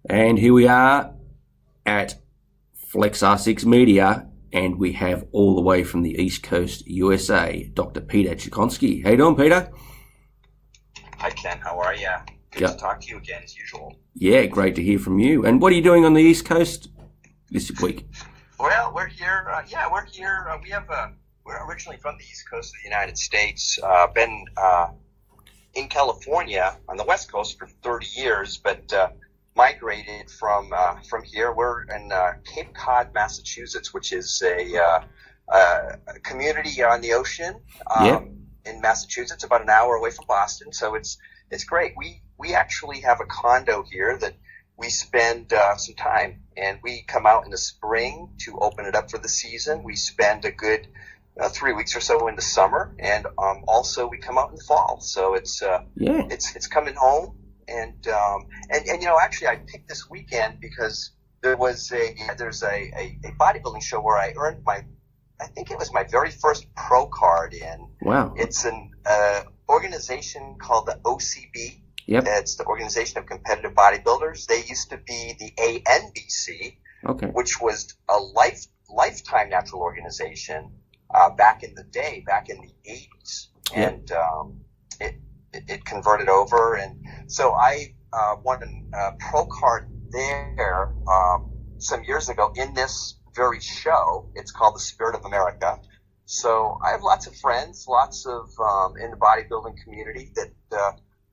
And here we are at Flexr6 Media, and we have all the way from the East Coast, USA, Dr. Peter Cichonski. How you doing, Peter? Hi, Ken. How are you? Good to talk to you again, as usual. Yeah, great to hear from you. And what are you doing on the East Coast this week? Well, we're here. We're here. We're originally from the East Coast of the United States. Been in California on the West Coast for 30 years, but migrated from here. We're in Cape Cod, Massachusetts, which is a community on the ocean in Massachusetts, about an hour away from Boston. So it's great. We actually have a condo here that we spend some time, and we come out in the spring to open it up for the season. We spend a good 3 weeks or so in the summer, and also we come out in the fall. So it's coming home. And you know, actually, I picked this weekend because there's a bodybuilding show where I earned I think it was my very first pro card in. Wow! It's an organization called the OCB. Yep. It's the Organization of Competitive Bodybuilders. They used to be the ANBC, which was a lifetime natural organization back in the day, back in the 80s, and it converted over, and so I won a pro card there some years ago in this very show. It's called the Spirit of America. So I have lots of friends, lots of in the bodybuilding community that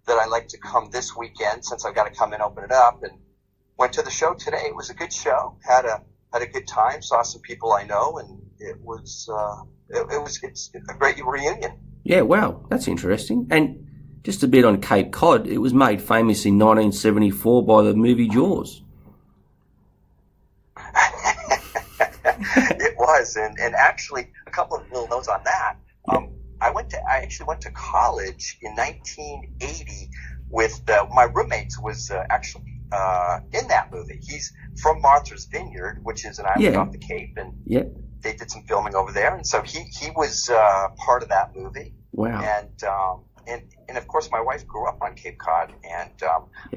I like to come this weekend, since I've got to come and open it up. And went to the show today. It was a good show. Had a good time. Saw some people I know, and it's a great reunion. Yeah, wow, that's interesting. And just a bit on Cape Cod, it was made famous in 1974 by the movie Jaws. It was, and actually, a couple of little notes on that. I actually went to college in 1980 with my roommate was actually in that movie. He's from Martha's Vineyard, which is an island off the Cape, and they did some filming over there, and so he was part of that movie. Wow! And of course, my wife grew up on Cape Cod, and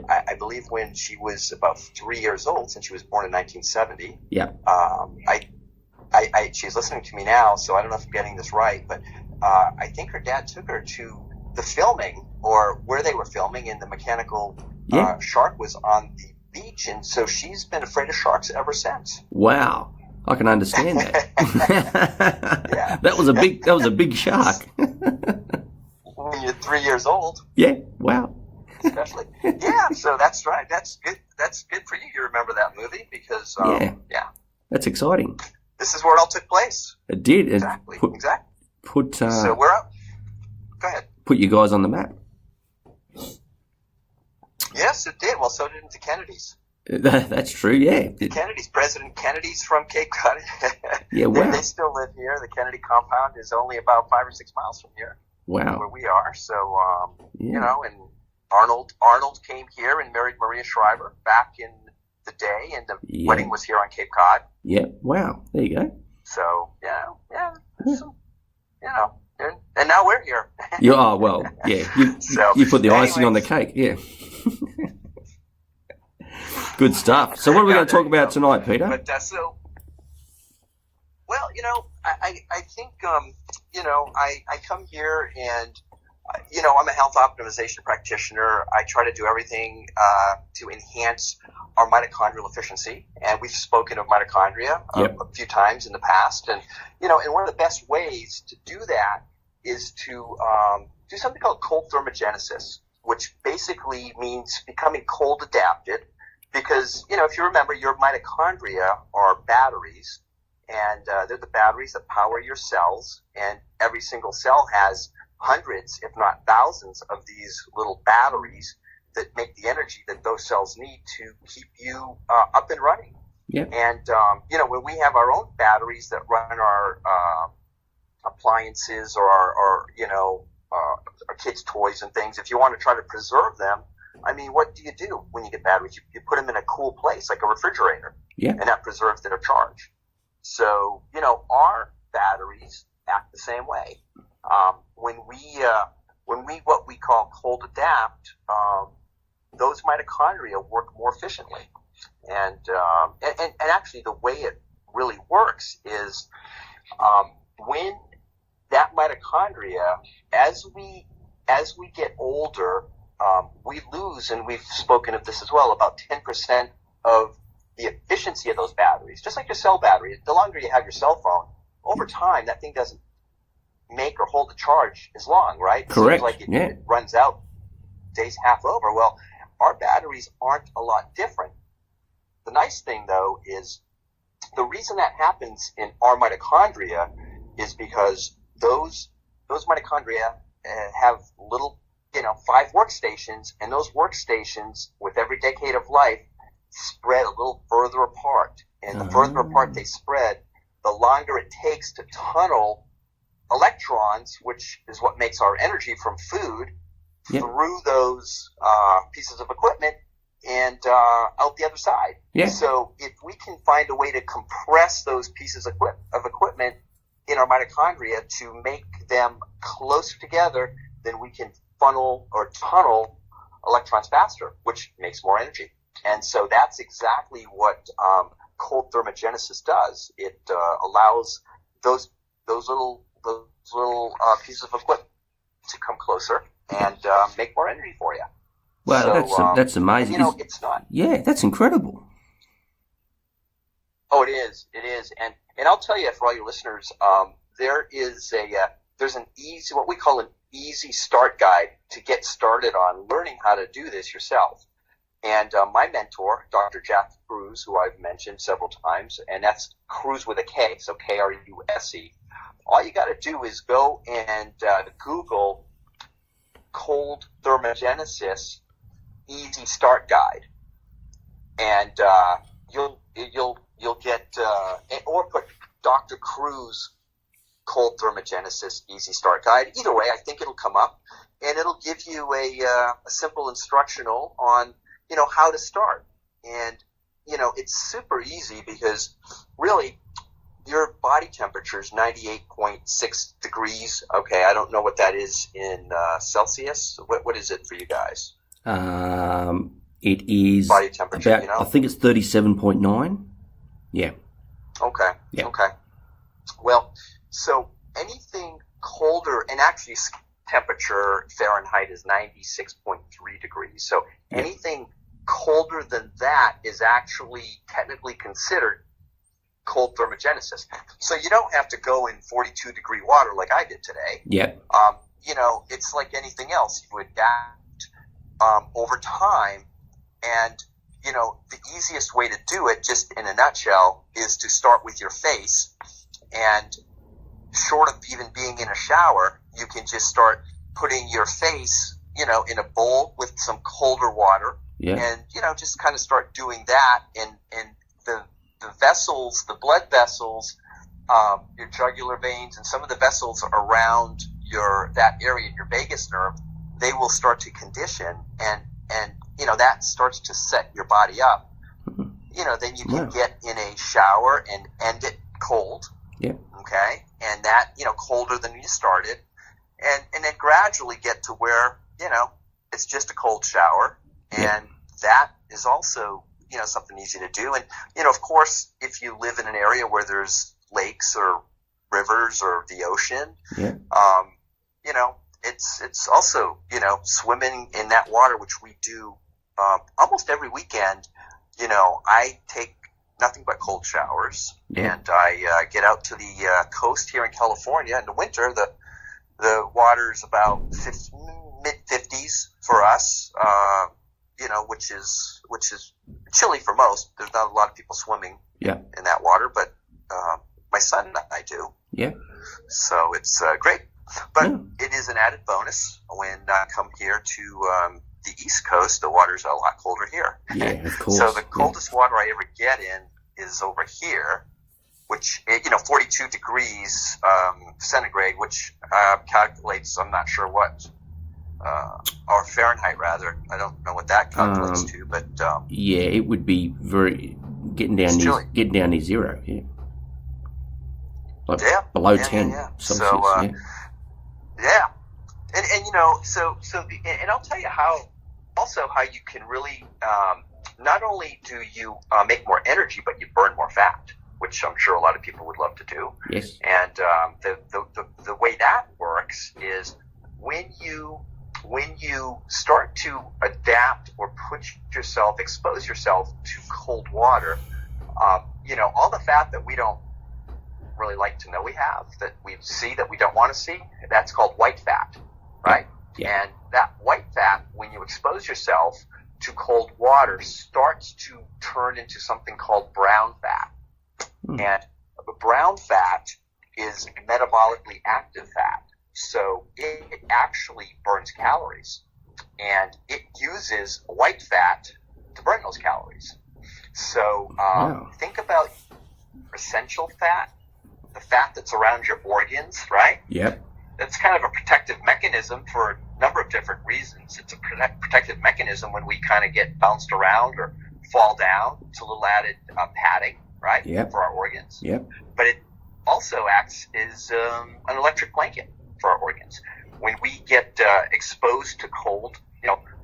I believe when she was about 3 years old, since she was born in 1970. She's listening to me now, so I don't know if I'm getting this right, but I think her dad took her to the filming, or where they were filming, and the mechanical shark was on the beach, and so she's been afraid of sharks ever since. Wow, I can understand that. That was a big shark. When you're 3 years old. Yeah, wow. Especially. Yeah, so that's right. That's good. That's good for you. You remember that movie because, that's exciting. This is where it all took place. It did. Exactly. So we're up. Go ahead. Put you guys on the map. Yes, it did. Well, so did the Kennedys. That's true, yeah. Kennedys, President Kennedy's from Cape Cod. Yeah, wow. They still live here. The Kennedy compound is only about 5 or 6 miles from here. Wow. Where we are. So, you know, and Arnold came here and married Maria Shriver back in the day, and the wedding was here on Cape Cod. Yeah, wow. There you go. So, so, you know, and now we're here. You put the icing on the cake, yeah. Good stuff. So what are we going to talk about tonight, Peter? But well, you know, I think, you know, I come here and, you know, I'm a health optimization practitioner. I try to do everything to enhance our mitochondrial efficiency. And we've spoken of mitochondria a few times in the past. And, you know, and one of the best ways to do that is to do something called cold thermogenesis, which basically means becoming cold adapted. Because, you know, if you remember, your mitochondria are batteries. And they're the batteries that power your cells, and every single cell has hundreds, if not thousands, of these little batteries that make the energy that those cells need to keep you up and running. Yeah. And, you know, when we have our own batteries that run our appliances or our kids' toys and things, if you want to try to preserve them, I mean, what do you do when you get batteries? You put them in a cool place, like a refrigerator, and that preserves their charge. So, you know, our batteries act the same way. When we what we call cold adapt, those mitochondria work more efficiently. And actually the way it really works is when that mitochondria, as we get older, we lose, and we've spoken of this as well, about 10% of the efficiency of those batteries. Just like your cell battery, the longer you have your cell phone, over time that thing doesn't make or hold a charge as long, right? Correct. It seems like it runs out days half over. Well, our batteries aren't a lot different. The nice thing, though, is the reason that happens in our mitochondria is because those mitochondria have little, 5 workstations, and those workstations, with every decade of life, spread a little further apart. And the further apart they spread, the longer it takes to tunnel electrons, which is what makes our energy from food, through those pieces of equipment and out the other side. Yeah. So if we can find a way to compress those pieces of equipment in our mitochondria to make them closer together, then we can funnel or tunnel electrons faster, which makes more energy. And so that's exactly what cold thermogenesis does. It allows those little pieces of equipment to come closer and make more energy for you. Wow, so, that's amazing. It's not. Yeah, that's incredible. Oh, it is. And I'll tell you, for all your listeners, there's an easy, what we call an easy start guide to get started on learning how to do this yourself. And my mentor, Dr. Jack Kruse, who I've mentioned several times, and that's Kruse with a K, so Kruse. All you got to do is go and Google cold thermogenesis easy start guide, and you'll get or put Dr. Kruse cold thermogenesis easy start guide. Either way, I think it'll come up, and it'll give you a simple instructional on how to start. And it's super easy because really your body temperature is 98.6 degrees. Okay, I don't know what that is in Celsius. What is it for you guys? It is body temperature. About, I think it's 37.9. Yeah. Okay. Yeah. Okay. Well, so anything colder, and actually temperature Fahrenheit is 96.3 degrees. So anything colder than that is actually technically considered cold thermogenesis. So you don't have to go in 42 degree water like I did today. Yep. It's like anything else. You adapt over time, and the easiest way to do it, just in a nutshell, is to start with your face. And short of even being in a shower, you can just start putting your face, in a bowl with some colder water. Yeah. And, just kind of start doing that. And the vessels, the blood vessels, your jugular veins, and some of the vessels around that area in your vagus nerve, they will start to condition, and that starts to set your body up. Then you can get in a shower and end it cold. Yeah. Okay. And that, colder than you started, and then gradually get to where, it's just a cold shower. And that is also, something easy to do. And, of course, if you live in an area where there's lakes or rivers or the ocean, it's also, swimming in that water, which we do almost every weekend. I take nothing but cold showers, and I get out to the coast here in California. In the winter, the water's about mid-50s for us, which is chilly for most. There's not a lot of people swimming in that water, but my son and I do. Yeah. So it's great. But it is an added bonus when I come here to the East Coast. The water's a lot colder here. Yeah, of course. So the coldest water I ever get in is over here, which, 42 degrees centigrade, which calculates, I'm not sure what, or Fahrenheit rather. I don't know what that calculates to, but yeah, it would be getting down near zero. Yeah. Like below 10 Celsius. So, yeah, and and I'll tell you how you can really not only do you make more energy, but you burn more fat, which I'm sure a lot of people would love to do. Yes. And the way that works is when you start to adapt or expose yourself to cold water, all the fat that we don't really like to know we have, that we see that we don't want to see, that's called white fat, right? Yeah. And that white fat, when you expose yourself to cold water, starts to turn into something called brown fat. And brown fat is metabolically active fat. So it actually burns calories. And it uses white fat to burn those calories. So think about essential fat, the fat that's around your organs, right? Yep. That's kind of a protective mechanism for a number of different reasons. It's a protective mechanism when we kind of get bounced around or fall down. It's a little added padding, right? Yep. For our organs. Yep. But it also acts as an electric blanket for our organs. When we get exposed to cold,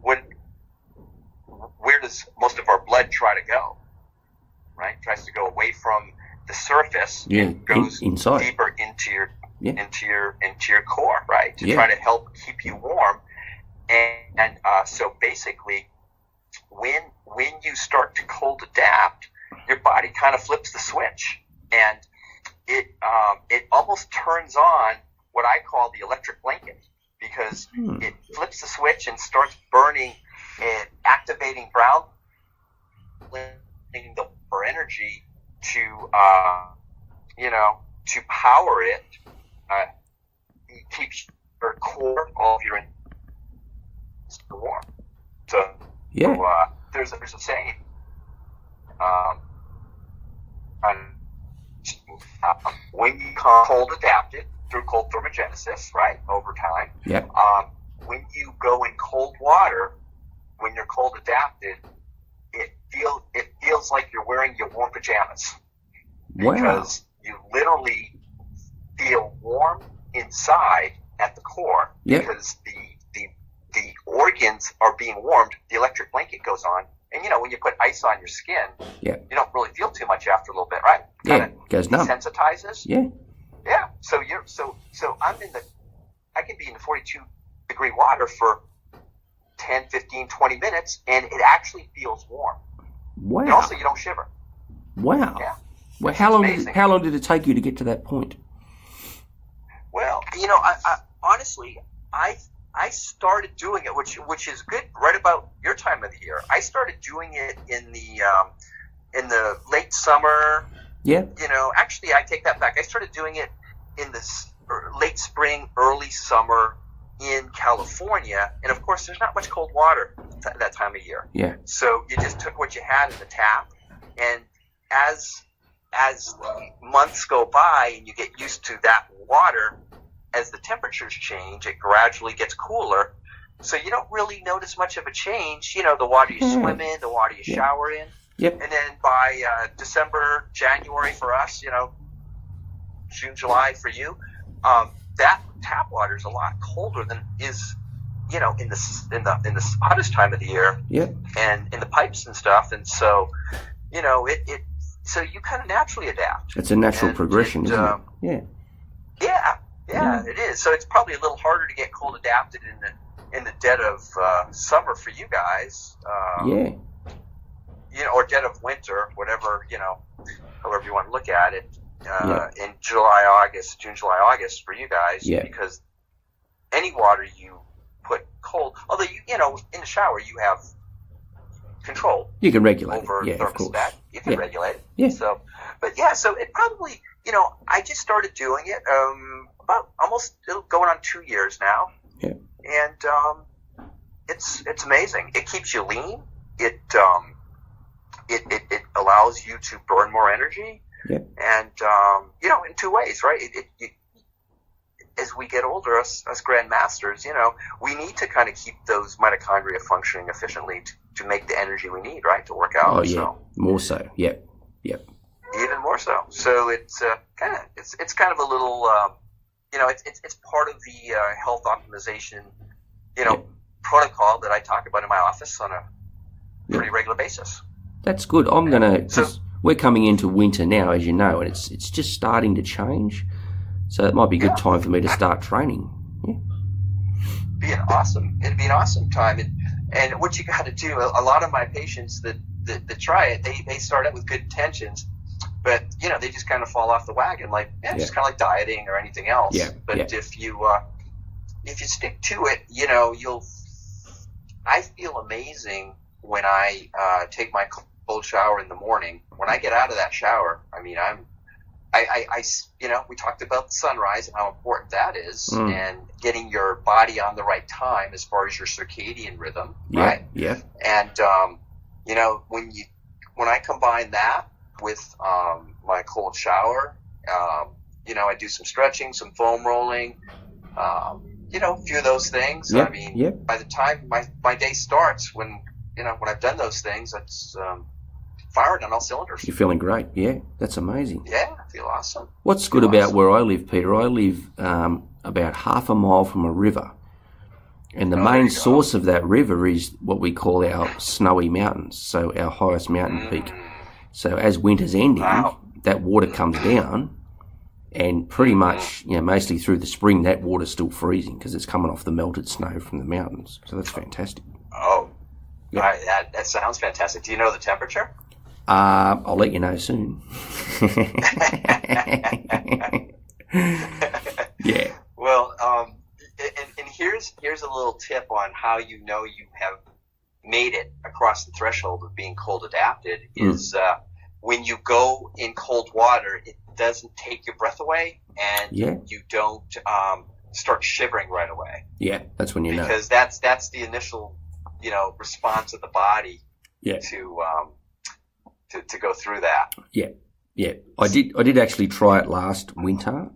where does most of our blood try to go? Right? It tries to go away from the surface. Yeah. And goes inside. deeper into your core, right? To try to help keep you warm. And so basically, when you start to cold adapt, your body kind of flips the switch, and it almost turns on what I call the electric blanket, because it flips the switch and starts burning and activating brown, for energy to power it. It keeps your core, all of your warm. So there's a saying. When you become cold adapted through cold thermogenesis, right, over time, when you go in cold water, when you're cold adapted, it feels like you're wearing your warm pajamas. Wow. Because you literally feel warm inside at the core, because the organs are being warmed, the electric blanket goes on. And when you put ice on your skin, you don't really feel too much after a little bit, right? Goes numb. Desensitizes. Yeah. So I can be in the 42-degree water for 10, 15, 20 minutes, and it actually feels warm. Wow. And also, you don't shiver. Wow. Yeah. Well, how long did it take you to get to that point? Well, I honestly, I started doing it, which is good, right about your time of the year. I started doing it in the late summer. Yeah. Actually, I take that back. I started doing it in the late spring, early summer in California, and of course, there's not much cold water that time of year. Yeah. So you just took what you had in the tap, and as the months go by and you get used to that water, as the temperatures change, it gradually gets cooler. So you don't really notice much of a change. The water you swim in, the water you shower in. Yep. And then by December, January for us, June, July for you, that tap water is a lot colder than is, in the hottest time of the year. Yep. And in the pipes and stuff. And so, so you kind of naturally adapt. It's a natural progression, isn't it? Yeah, it is. So it's probably a little harder to get cold adapted in the dead of summer for you guys. Or dead of winter, whatever, however you want to look at it. In June, July, August for you guys. Because any water you put cold, although in the shower you have control. You can regulate over it. Of course. You can regulate it. Yeah. So it probably, I just started doing it about almost going on 2 years now. Yeah. And it's amazing. It keeps you lean. It allows you to burn more energy. Yeah. And in two ways, right? As we get older, us grandmasters, we need to kind of keep those mitochondria functioning efficiently to make the energy we need, right, to work out. Oh yeah, so, more so. Yep. Even more so. So it's kind of a little, it's part of the health optimization, protocol that I talk about in my office on a pretty regular basis. That's good. I'm going to, because we're coming into winter now, as you know, and it's just starting to change. So it might be a good time for me to start training. Yeah. It'd be an awesome time. And what you got to do, a lot of my patients that try it, they start out with good intentions, but they just kind of fall off the wagon, just kind of like dieting or anything else. Yeah. But if you stick to it, I feel amazing when I take my cold shower in the morning. When I get out of that shower, I mean, we talked about the sunrise and how important that is, and getting your body on the right time as far as your circadian rhythm, right? Yeah. And when I combine that with my cold shower, I do some stretching, some foam rolling, a few of those things. Yeah. I mean, by the time my day starts, when I've done those things, it's firing on all cylinders. You're feeling great. Yeah, that's amazing. Yeah, I feel awesome. What's good about where I live, Peter? I live about half a mile from a river. And the main source of that river is what we call our snowy mountains, so our highest mountain peak. So as winter's ending, that water comes down, and pretty much, mostly through the spring, that water's still freezing because it's coming off the melted snow from the mountains. So that's fantastic. Oh, that sounds fantastic. Do you know the temperature? I'll let you know soon. Yeah. Well, and here's a little tip on how you have made it across the threshold of being cold adapted is when you go in cold water, it doesn't take your breath away, and you don't start shivering right away. Yeah, that's when you know. Because that's the initial response of the body to go through that. Yeah. I did actually try it last winter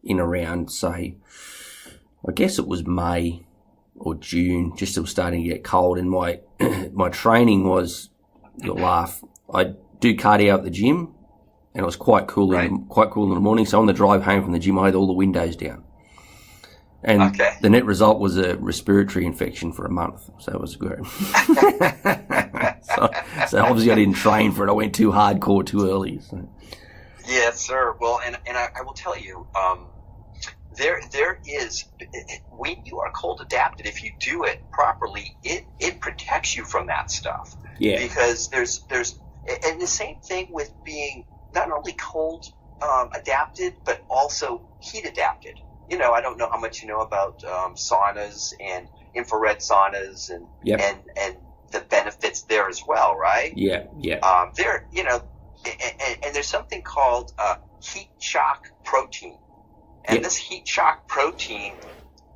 in around, say, I guess it was May or June, just still starting to get cold, and my training was, you'll laugh, I do cardio at the gym, and it was quite cool in the morning. So on the drive home from the gym, I had all the windows down. And the net result was a respiratory infection for a month. So it was good. so obviously I didn't train for it. I went too hardcore too early. So. Yes, sir. Well, and I will tell you, there is, when you are cold adapted, if you do it properly, it protects you from that stuff. Yeah. Because there's and the same thing with being not only cold adapted, but also heat adapted. I don't know how much you know about saunas and infrared saunas and the benefits there as well, right? Yeah. There, and there's something called heat shock protein, and this heat shock protein,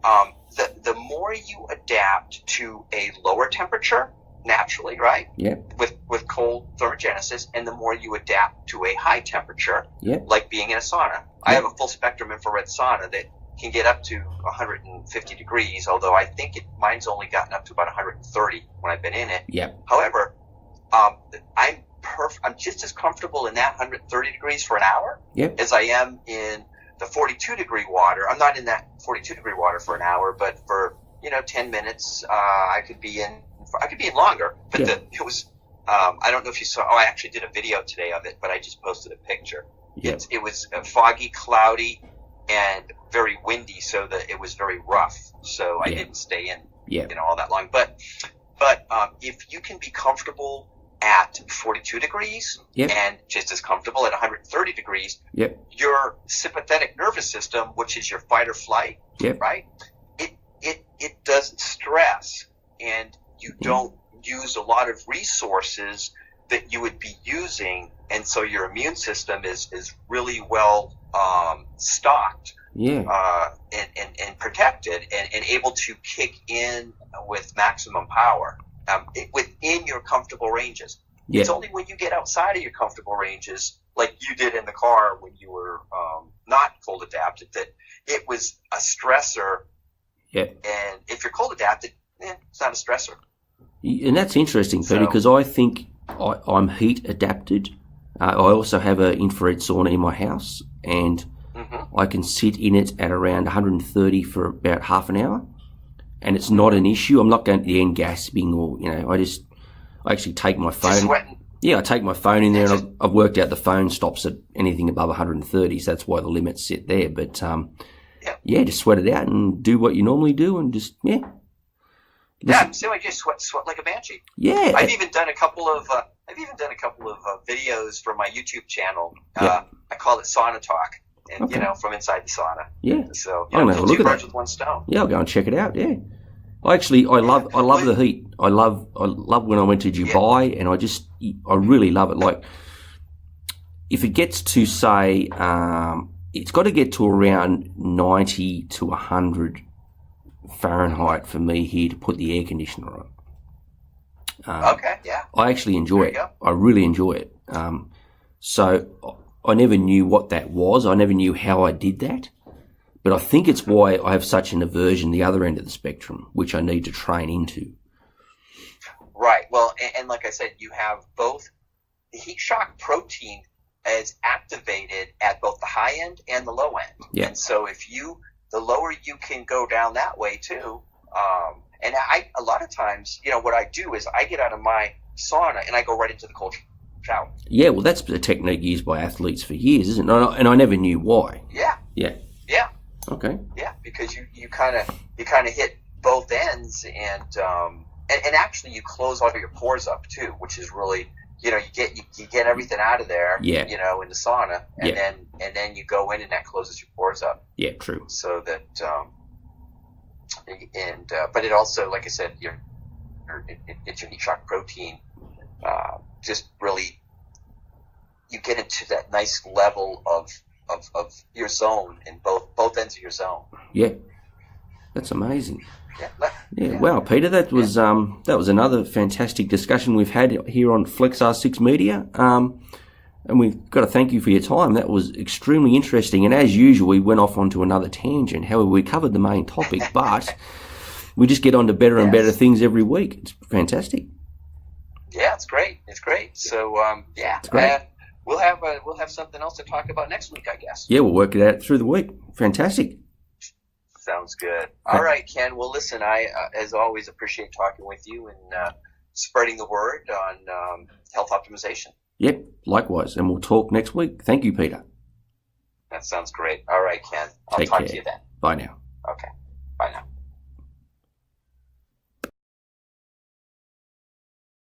the more you adapt to a lower temperature naturally, right? Yeah. With cold thermogenesis, and the more you adapt to a high temperature, like being in a sauna. I have a full spectrum infrared sauna that can get up to 150 degrees, although I think mine's only gotten up to about 130 when I've been in it. Yeah. However, I'm just as comfortable in that 130 degrees for an hour as I am in the 42 degree water. I'm not in that 42 degree water for an hour, but for 10 minutes, I could be in longer. But it was I don't know if you saw. I actually did a video today of it, but I just posted a picture. Yeah. It was foggy, cloudy, and very windy, so that it was very rough. So I didn't stay in, all that long. But if you can be comfortable at 42 degrees and just as comfortable at 130 degrees, your sympathetic nervous system, which is your fight or flight, right? It doesn't stress, and you don't use a lot of resources that you would be using, and so your immune system is really well stocked and protected and able to kick in with maximum power within your comfortable ranges. It's only when you get outside of your comfortable ranges, like you did in the car when you were not cold adapted, that it was a stressor. And if you're cold adapted, it's not a stressor. And that's interesting, Peter, because I think I'm heat adapted. I also have an infrared sauna in my house, and I can sit in it at around 130 for about half an hour, and it's not an issue. I'm not going to the end gasping or, I actually take my phone. Just sweating. Yeah, I take my phone in there, and I've worked out the phone stops at anything above 130, so that's why the limit's set there. But yeah, just sweat it out and do what you normally do, and just Yeah, so I just sweat like a banshee. Yeah, I've even done a couple of videos for my YouTube channel. I call it Sauna Talk, and from inside the sauna. Yeah, so I'm gonna have a look at that. With one stone. Yeah, I'll go and check it out. Yeah, I love the heat. I love when I went to Dubai, and I really love it. Like, if it gets to say, it's got to get to around 90 to 100 Fahrenheit for me here to put the air conditioner on. Okay, yeah. I actually enjoy it. I really enjoy it. So I never knew what that was. I never knew how I did that. But I think it's why I have such an aversion the other end of the spectrum, which I need to train into. Right. Well, and like I said, you have both the heat shock protein is activated at both the high end and the low end. Yeah. And so the lower you can go down that way too. And a lot of times, what I do is I get out of my sauna and I go right into the cold shower. Yeah, well, that's a technique used by athletes for years, isn't it? And I never knew why. Yeah. Yeah. Yeah. Okay. Yeah, because you kind of hit both ends, and actually you close all your pores up too, which is really you get everything out of there. Yeah. In the sauna, and then you go in and that closes your pores up. Yeah, true. So that but it also, like I said, it's your heat shock protein. Just really, you get into that nice level of your zone in both ends of your zone. Yeah, that's amazing. Yeah. Wow, Peter, that was another fantastic discussion we've had here on Flexr6 Media. And we've got to thank you for your time. That was extremely interesting. And as usual, we went off onto another tangent. However, we covered the main topic, but we just get on to better and better things every week. It's fantastic. Yeah, it's great. It's great. So, it's great. We'll have something else to talk about next week, I guess. Yeah, we'll work it out through the week. Fantastic. Sounds good. All right, Ken. Well, listen, I, as always, appreciate talking with you and spreading the word on health optimization. Yep, likewise. And we'll talk next week. Thank you, Peter. That sounds great. All right, Ken. I'll talk to you then. Bye now. Okay. Bye now.